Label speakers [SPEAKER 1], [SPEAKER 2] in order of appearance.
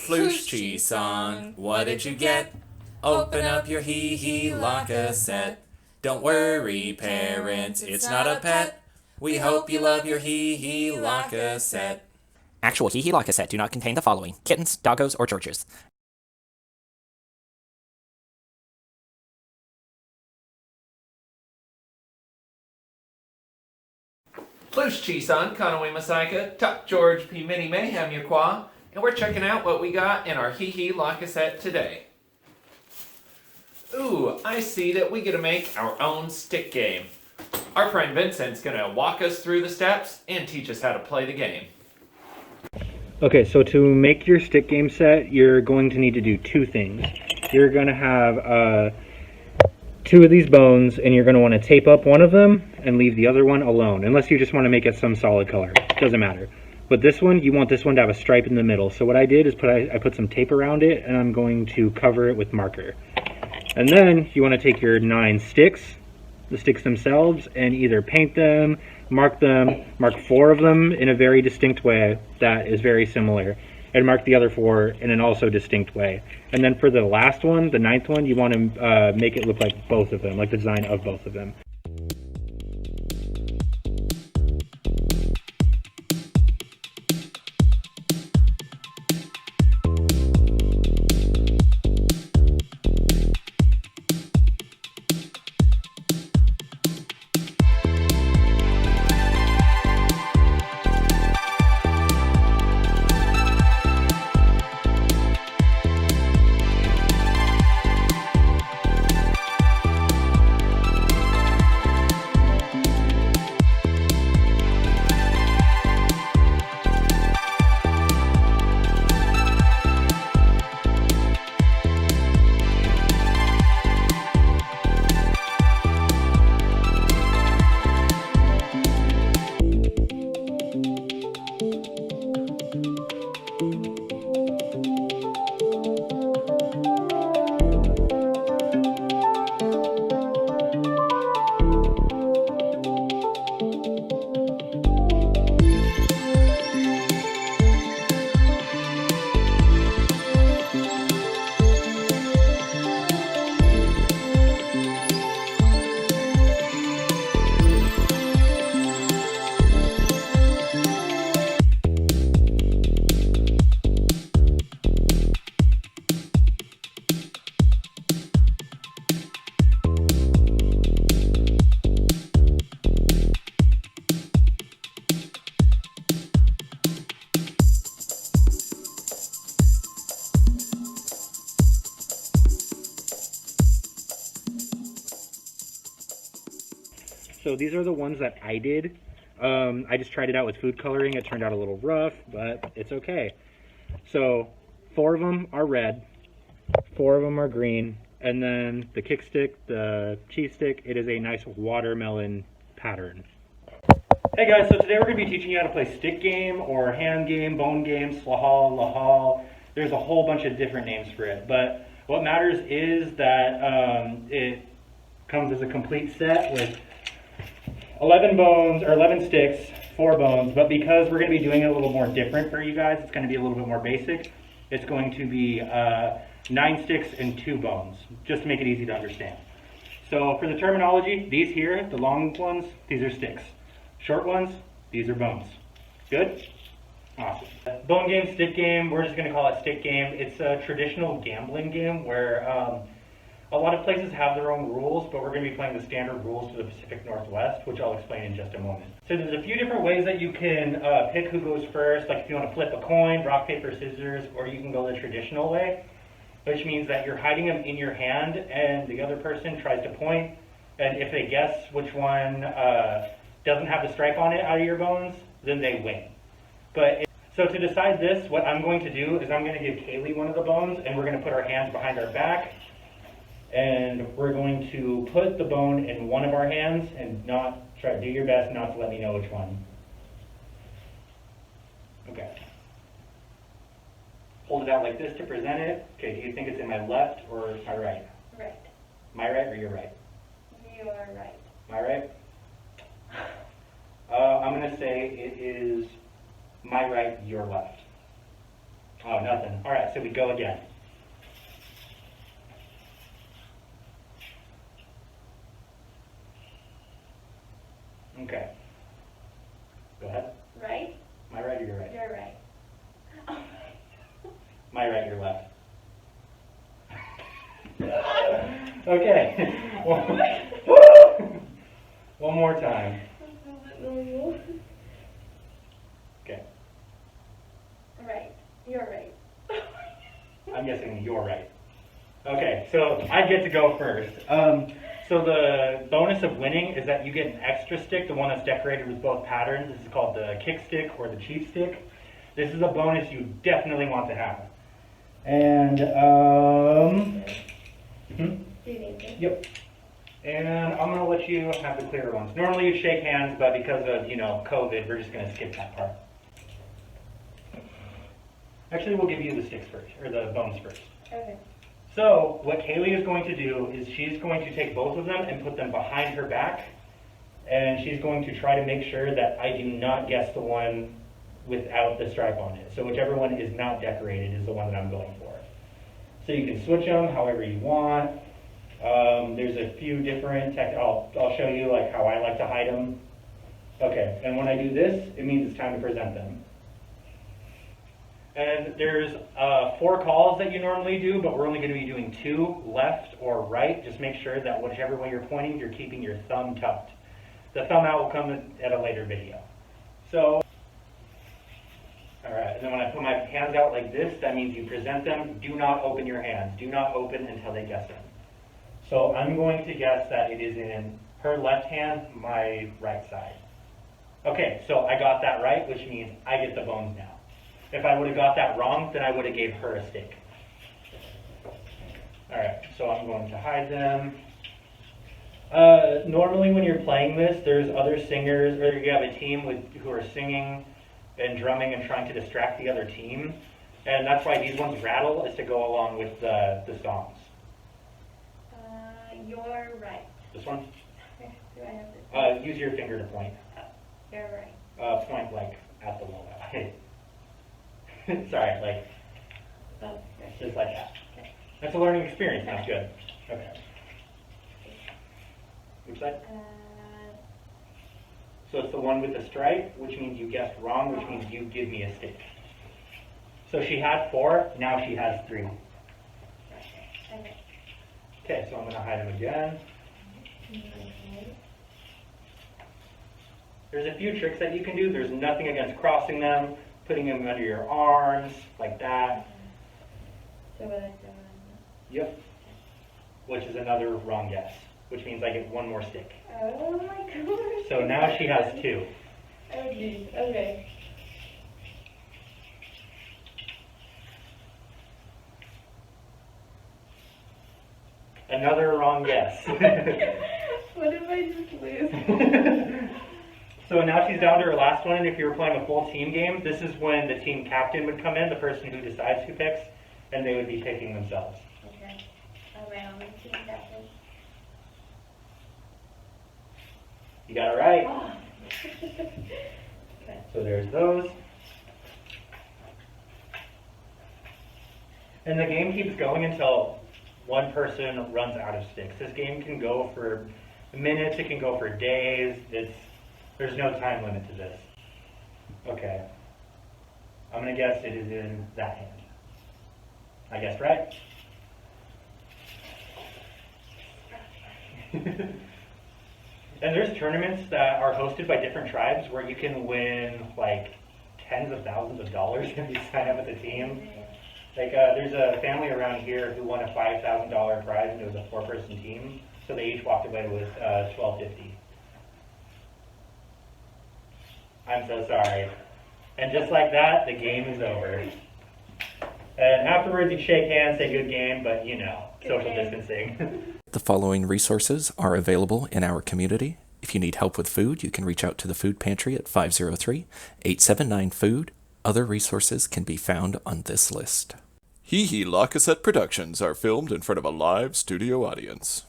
[SPEAKER 1] Floosh song, what did you get? Open up your hee-hee la cassette. Don't worry, parents, it's not a pet. We hope you love your hee-hee la cassette.
[SPEAKER 2] Actual hee-hee la cassette do not contain the following: kittens, doggos, or churches.
[SPEAKER 1] Floosh song, Conaway Masaika, Tuck George P. Mini Mayhem Yaqua, and we're checking out what we got in our hee-hee la cassette today. Ooh, I see that we get to make our own stick game. Our friend Vincent's gonna walk us through the steps and teach us how to play the game.
[SPEAKER 3] Okay, so to make your stick game set, you're going to need to do two things. You're going to have two of these bones, and you're going to want to tape up one of them and leave the other one alone, unless you just want to make it some solid color. Doesn't matter. But this one, you want this one to have a stripe in the middle. So what I did is I put some tape around it, and I'm going to cover it with marker. And then you want to take your 9 sticks, the sticks themselves, and either paint them, mark 4 of them in a very distinct way that is very similar, and mark the other 4 in an also distinct way. And then for the last one, the 9th one, you want to make it look like both of them, like the design of both of them. So these are the ones that I did. I just tried it out with food coloring. It turned out a little rough, but it's okay. So 4 of them are red, 4 of them are green, and then the kick stick, the cheese stick, it is a nice watermelon pattern. Hey guys, so today we're going to be teaching you how to play stick game or hand game, bone game, slahal, lahal. There's a whole bunch of different names for it, but what matters is that it comes as a complete set with 11 bones, or 11 sticks, 4 bones, but because we're going to be doing it a little more different for you guys, it's going to be a little bit more basic. It's going to be 9 sticks and 2 bones, just to make it easy to understand. So for the terminology, these here, the long ones, these are sticks. Short ones, these are bones. Good? Awesome. Bone game, stick game, we're just going to call it stick game. It's a traditional gambling game where a lot of places have their own rules, but we're going to be playing the standard rules to the Pacific Northwest, which I'll explain in just a moment. So there's a few different ways that you can pick who goes first, like if you want to flip a coin, rock, paper, scissors, or you can go the traditional way, which means that you're hiding them in your hand and the other person tries to point, and if they guess which one doesn't have the stripe on it out of your bones, then they win. So to decide this, what I'm going to do is I'm going to give Kaylee one of the bones, and we're going to put our hands behind our back, and we're going to put the bone in one of our hands and try to do your best not to let me know which one. Okay. Hold it out like this to present it. Okay, do you think it's in my left or my right?
[SPEAKER 4] Right.
[SPEAKER 3] My right or your right?
[SPEAKER 4] You are right.
[SPEAKER 3] My right? I'm going to say it is my right, your left. Oh, nothing. All right, so we go again. Okay. Go ahead.
[SPEAKER 4] Right?
[SPEAKER 3] My right or your right?
[SPEAKER 4] You're right. Oh.
[SPEAKER 3] My right, your left. Okay. One more time. Okay.
[SPEAKER 4] Right. You're right.
[SPEAKER 3] I'm guessing you're right. Okay, so I get to go first. So the bonus of winning is that you get an extra stick, the one that's decorated with both patterns. This is called the kick stick or the chief stick. This is a bonus you definitely want to have. And, yep. And I'm going to let you have the clearer ones. Normally you'd shake hands, but because of, COVID, we're just going to skip that part. Actually, we'll give you the sticks first, or the bones first.
[SPEAKER 4] Okay.
[SPEAKER 3] So what Kaylee is going to do is she's going to take both of them and put them behind her back, and she's going to try to make sure that I do not guess the one without the stripe on it. So whichever one is not decorated is the one that I'm going for. So you can switch them however you want. There's a few different I'll show you like how I like to hide them. Okay, and when I do this, it means it's time to present them. And there's 4 calls that you normally do, but we're only going to be doing 2, left or right. Just make sure that whichever way you're pointing, you're keeping your thumb tucked. The thumb out will come at a later video. So, all right, and then when I put my hands out like this, that means you present them. Do not open your hands. Do not open until they guess them. So I'm going to guess that it is in her left hand, my right side. Okay, so I got that right, which means I get the bones now. If I would have got that wrong, then I would have gave her a stick. All right, so I'm going to hide them. Normally when you're playing this, there's other singers, or you have a team who are singing and drumming and trying to distract the other team. And that's why these ones rattle, is to go along with the songs.
[SPEAKER 4] You're right.
[SPEAKER 3] This one?
[SPEAKER 4] Do I have this?
[SPEAKER 3] Use your finger to point.
[SPEAKER 4] You're right.
[SPEAKER 3] Point like at the wall. Sorry, like
[SPEAKER 4] Oh,
[SPEAKER 3] just like that.
[SPEAKER 4] okay.
[SPEAKER 3] That's a learning experience. That's good. Okay. Which side? So it's the one with the stripe, which means you guessed wrong, which means you give me a stick. So she had 4, now she has 3.
[SPEAKER 4] Okay.
[SPEAKER 3] Okay, so I'm going to hide them again. There's a few tricks that you can do. There's nothing against crossing them, putting them under your arms, like that.
[SPEAKER 4] So what I do?
[SPEAKER 3] Yep. Which is another wrong guess, which means I get 1 more stick.
[SPEAKER 4] Oh my gosh.
[SPEAKER 3] So now she has 2.
[SPEAKER 4] Oh geez. Okay.
[SPEAKER 3] Another wrong guess.
[SPEAKER 4] What if I just lose?
[SPEAKER 3] So now she's down to her last one, and if you were playing a full team game, this is when the team captain would come in, the person who decides who picks, and they would be picking themselves.
[SPEAKER 4] Okay. Oh my own team captain.
[SPEAKER 3] You got it right.
[SPEAKER 4] Oh. Okay.
[SPEAKER 3] So there's those. And the game keeps going until one person runs out of sticks. This game can go for minutes, it can go for days. There's no time limit to this. Okay. I'm going to guess it is in that hand. I guessed right. And there's tournaments that are hosted by different tribes where you can win like tens of thousands of dollars if you sign up with a team. Like there's a family around here who won a $5,000 prize, and it was a 4-person team. So they each walked away with $1,250. I'm so sorry. And just like that, the game is over. And afterwards, you shake hands, say good game, but social distancing.
[SPEAKER 2] The following resources are available in our community. If you need help with food, you can reach out to the food pantry at 503-879-FOOD. Other resources can be found on this list.
[SPEAKER 1] Hee Hee La Cassette productions are filmed in front of a live studio audience.